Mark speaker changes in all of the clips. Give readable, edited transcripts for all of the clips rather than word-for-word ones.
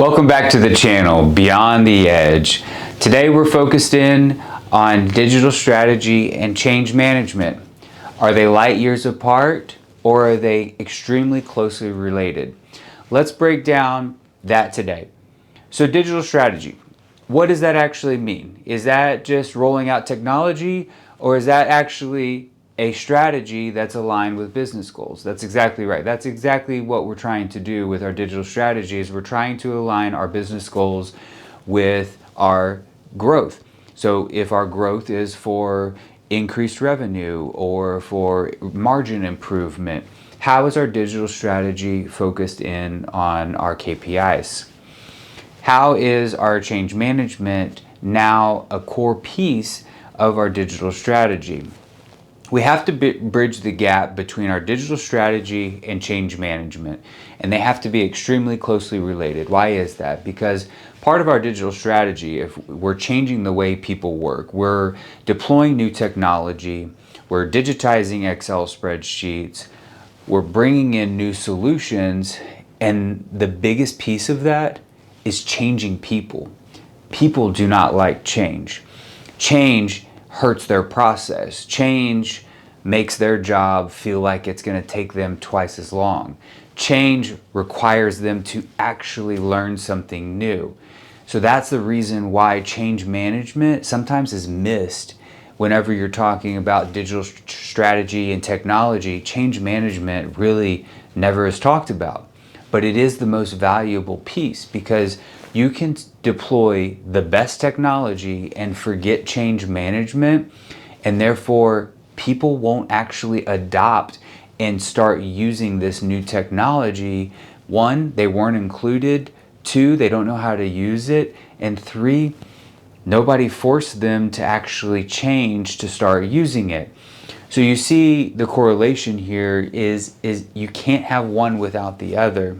Speaker 1: Welcome back to the channel, Beyond the Edge. Today we're focused in on digital strategy and change management. Are they light years apart or are they extremely closely related? Let's break down that today. So digital strategy, what does that actually mean? Is that just rolling out technology, or is that actually a strategy that's aligned with business goals? That's exactly right. That's exactly what we're trying to do with our digital strategy. Is we're trying to align our business goals with our growth. So if our growth is for increased revenue or for margin improvement, how is our digital strategy focused in on our KPIs? How is our change management now a core piece of our digital strategy? We have to bridge the gap between our digital strategy and change management, and they have to be extremely closely related. Why is that? Because part of our digital strategy, if we're changing the way people work, we're deploying new technology, we're digitizing Excel spreadsheets, we're bringing in new solutions, and the biggest piece of that is changing people. People do not like change. Change hurts their process. Change makes their job feel like it's going to take them twice as long. Change requires them to actually learn something new. So that's the reason why change management sometimes is missed whenever you're talking about digital strategy and technology. Change management really never is talked about. But it is the most valuable piece, because you can deploy the best technology and forget change management, and therefore people won't actually adopt and start using this new technology. One, they weren't included. Two, they don't know how to use it. And three, nobody forced them to actually change to start using it. So you see the correlation here is you can't have one without the other.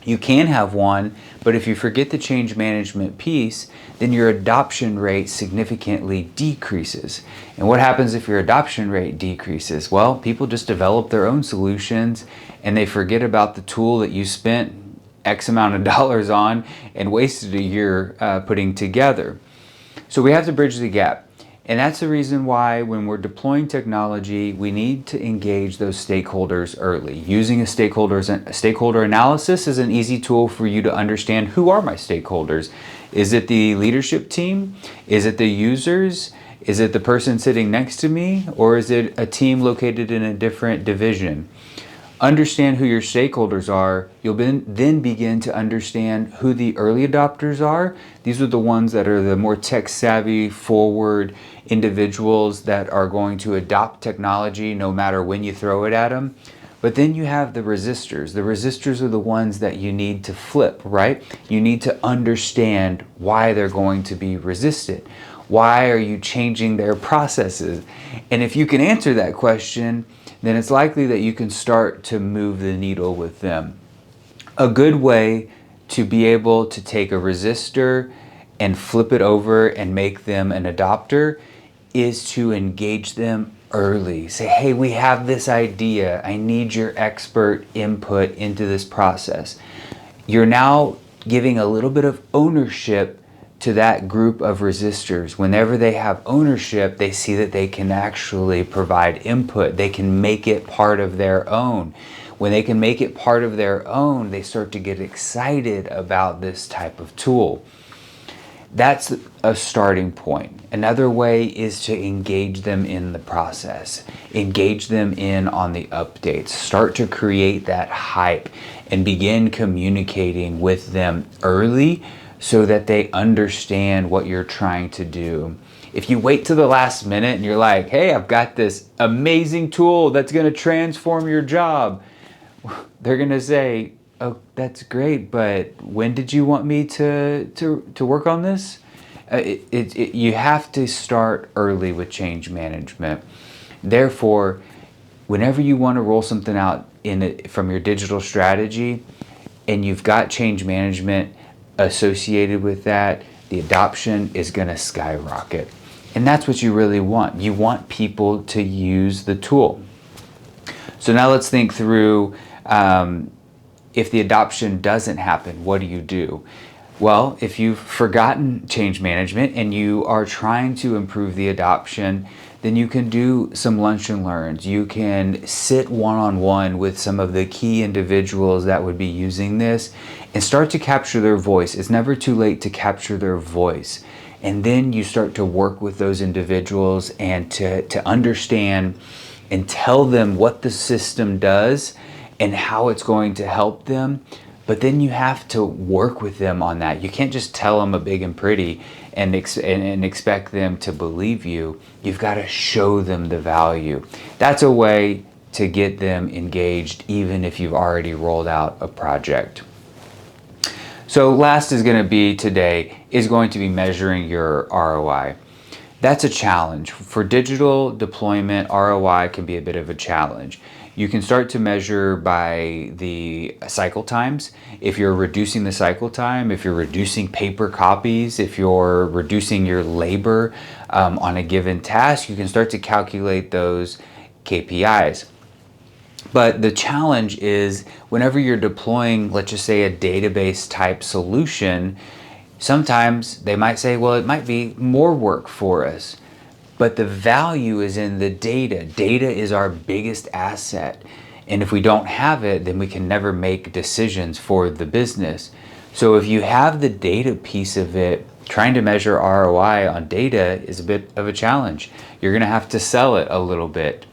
Speaker 1: You can have one, but if you forget the change management piece, then your adoption rate significantly decreases. And what happens if your adoption rate decreases? Well, people just develop their own solutions and they forget about the tool that you spent X amount of dollars on and wasted a year putting together. So we have to bridge the gap. And that's the reason why when we're deploying technology, we need to engage those stakeholders early. Using a stakeholder analysis is an easy tool for you to understand, who are my stakeholders? Is it the leadership team? Is it the users? Is it the person sitting next to me? Or is it a team located in a different division? Understand who your stakeholders are. You'll then begin to understand who the early adopters are. These are the ones that are the more tech savvy, forward individuals that are going to adopt technology no matter when you throw it at them. But then you have the resistors. The resistors are the ones that you need to flip, right? You need to understand why they're going to be resistant. Why are you changing their processes? And if you can answer that question, then it's likely that you can start to move the needle with them. A good way to be able to take a resistor and flip it over and make them an adopter is to engage them early. Say, hey, we have this idea. I need your expert input into this process. You're now giving a little bit of ownership to that group of resistors. Whenever they have ownership, they see that they can actually provide input. They can make it part of their own. When they can make it part of their own, they start to get excited about this type of tool. That's a starting point. Another way is to engage them in the process. Engage them in on the updates. Start to create that hype and begin communicating with them early, so that they understand what you're trying to do. If you wait to the last minute and you're like, hey, I've got this amazing tool that's going to transform your job, they're going to say, oh, that's great, but when did you want me to work on this? You have to start early with change management. Therefore, whenever you want to roll something out from your digital strategy and you've got change management associated with that, the adoption is going to skyrocket. And that's what you really want. You want people to use the tool. So now let's think through If the adoption doesn't happen, what do? Well, if you've forgotten change management and you are trying to improve the adoption, then you can do some lunch and learns. You can sit one-on-one with some of the key individuals that would be using this and start to capture their voice. It's never too late to capture their voice. And then you start to work with those individuals and to understand and tell them what the system does and how it's going to help them. But then you have to work with them on that. You can't just tell them a big and pretty and expect them to believe you. You've got to show them the value. That's a way to get them engaged, even if you've already rolled out a project. So last is going to be today is going to be measuring your ROI. That's a challenge. For digital deployment, ROI can be a bit of a challenge. You can start to measure by the cycle times. If you're reducing the cycle time, if you're reducing paper copies, if you're reducing your labor on a given task, you can start to calculate those KPIs. But the challenge is whenever you're deploying, let's just say, a database type solution, sometimes they might say, well, it might be more work for us. But the value is in the data. Data is our biggest asset. And if we don't have it, then we can never make decisions for the business. So if you have the data piece of it, trying to measure ROI on data is a bit of a challenge. You're gonna have to sell it a little bit.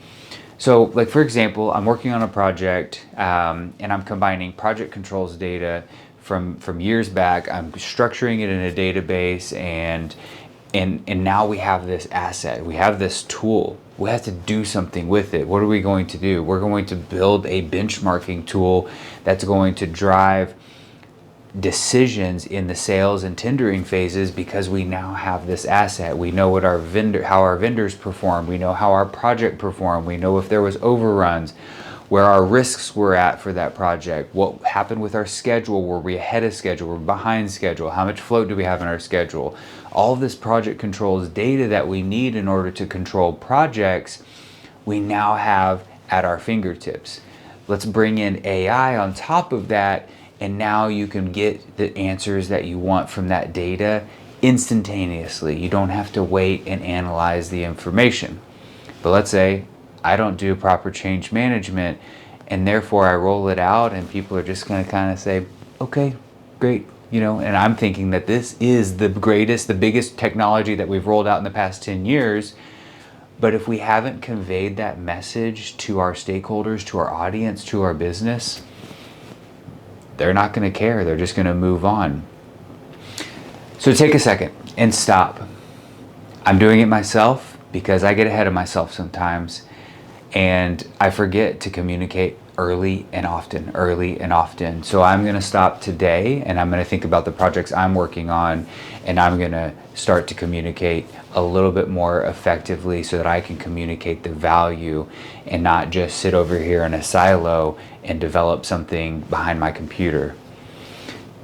Speaker 1: So like, for example, I'm working on a project and I'm combining project controls data from years back. I'm structuring it in a database and now we have this asset, we have this tool. We have to do something with it. What are we going to do? We're going to build a benchmarking tool that's going to drive decisions in the sales and tendering phases because we now have this asset. We know what how our vendors perform. We know how our project performed. We know if there was overruns, where our risks were at for that project, what happened with our schedule, were we ahead of schedule, were we behind schedule, how much float do we have in our schedule. All of this project controls data that we need in order to control projects, we now have at our fingertips. Let's bring in AI on top of that, and now you can get the answers that you want from that data instantaneously. You don't have to wait and analyze the information. But let's say I don't do proper change management, and therefore I roll it out and people are just going to kind of say, okay, great, and I'm thinking that this is the biggest technology that we've rolled out in the past 10 years. But if we haven't conveyed that message to our stakeholders, to our audience, to our business, they're not going to care. They're just going to move on. So take a second and stop. I'm doing it myself because I get ahead of myself sometimes. And I forget to communicate early and often. So I'm going to stop today and I'm going to think about the projects I'm working on, and I'm going to start to communicate a little bit more effectively so that I can communicate the value and not just sit over here in a silo and develop something behind my computer.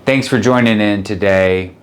Speaker 1: Thanks for joining in today.